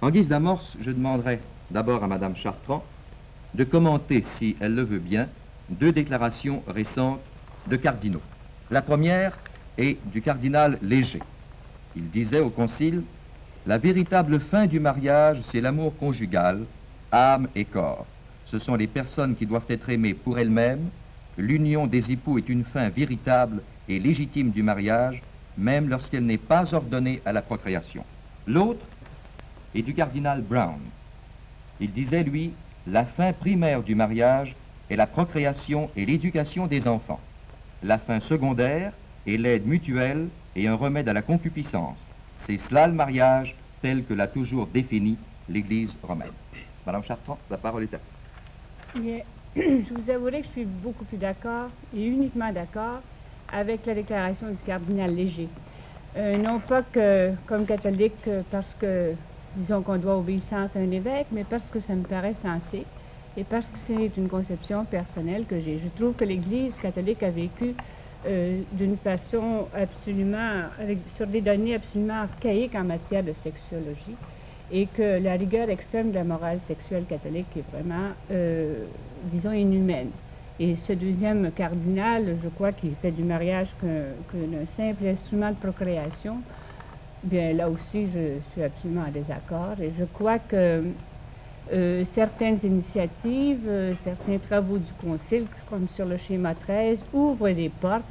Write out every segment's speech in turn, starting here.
En guise d'amorce, je demanderai d'abord à Madame Chartrand de commenter, si elle le veut bien, deux déclarations récentes de cardinaux. La première est du cardinal Léger. Il disait au Concile: la véritable fin du mariage, c'est l'amour conjugal, âme et corps. Ce sont les personnes qui doivent être aimées pour elles-mêmes. L'union des époux est une fin véritable et légitime du mariage, même lorsqu'elle n'est pas ordonnée à la procréation. L'autre est du cardinal Brown. Il disait, lui, la fin primaire du mariage est la procréation et l'éducation des enfants. La fin secondaire est l'aide mutuelle et un remède à la concupiscence. C'est cela le mariage tel que l'a toujours défini l'Église romaine. Madame Chartrand, la parole est à vous. Bien, je vous avouerai que je suis beaucoup plus d'accord, et uniquement d'accord, avec la déclaration du cardinal Léger. Non pas que, comme catholique, parce que, disons qu'on doit obéissance à un évêque, mais parce que ça me paraît sensé, et parce que c'est une conception personnelle que j'ai. Je trouve que l'Église catholique a vécu d'une façon absolument, sur des données absolument archaïques en matière de sexologie, et que la rigueur extrême de la morale sexuelle catholique est vraiment, disons, inhumaine. Et ce deuxième cardinal, je crois qu'il fait du mariage qu'un simple instrument de procréation. Bien, là aussi, je suis absolument en désaccord. Et je crois que certaines initiatives, certains travaux du Concile, comme sur le schéma 13, ouvrent des portes.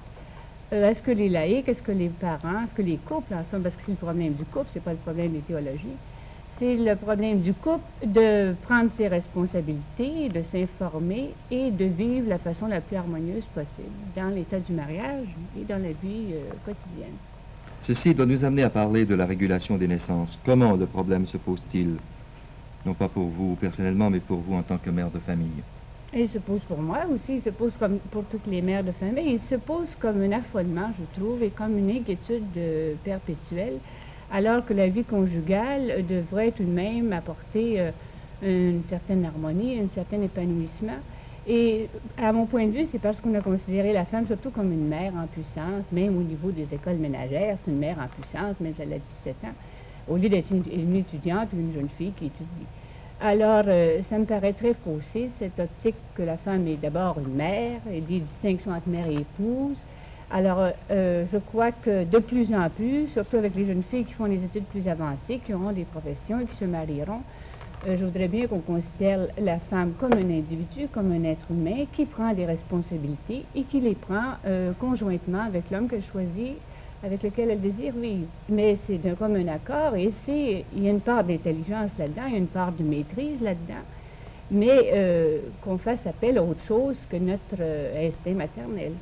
Est-ce que les laïcs, est-ce que les parents, est-ce que les couples, en somme, parce que c'est le problème du couple, c'est pas le problème des théologies, c'est le problème du couple de prendre ses responsabilités, de s'informer et de vivre la façon la plus harmonieuse possible dans l'état du mariage et dans la vie quotidienne. Ceci doit nous amener à parler de la régulation des naissances. Comment le problème se pose-t-il? Non pas pour vous personnellement, mais pour vous en tant que mère de famille. Et il se pose pour moi aussi, il se pose comme pour toutes les mères de famille, il se pose comme un affolement, je trouve, et comme une inquiétude perpétuelle, alors que la vie conjugale devrait tout de même apporter une certaine harmonie, un certain épanouissement. Et à mon point de vue, c'est parce qu'on a considéré la femme surtout comme une mère en puissance, même au niveau des écoles ménagères, c'est une mère en puissance, même si elle a 17 ans, au lieu d'être une étudiante ou une jeune fille qui étudie. Alors, ça me paraît très faussé, cette optique que la femme est d'abord une mère, et des distinctions entre mère et épouse. Alors, je crois que de plus en plus, surtout avec les jeunes filles qui font des études plus avancées, qui auront des professions et qui se marieront, je voudrais bien qu'on considère la femme comme un individu, comme un être humain qui prend des responsabilités et qui les prend conjointement avec l'homme qu'elle choisit, avec lequel elle désire vivre. Mais c'est d'un commun accord et il y a une part d'intelligence là-dedans, il y a une part de maîtrise là-dedans, mais qu'on fasse appel à autre chose que notre instinct maternel.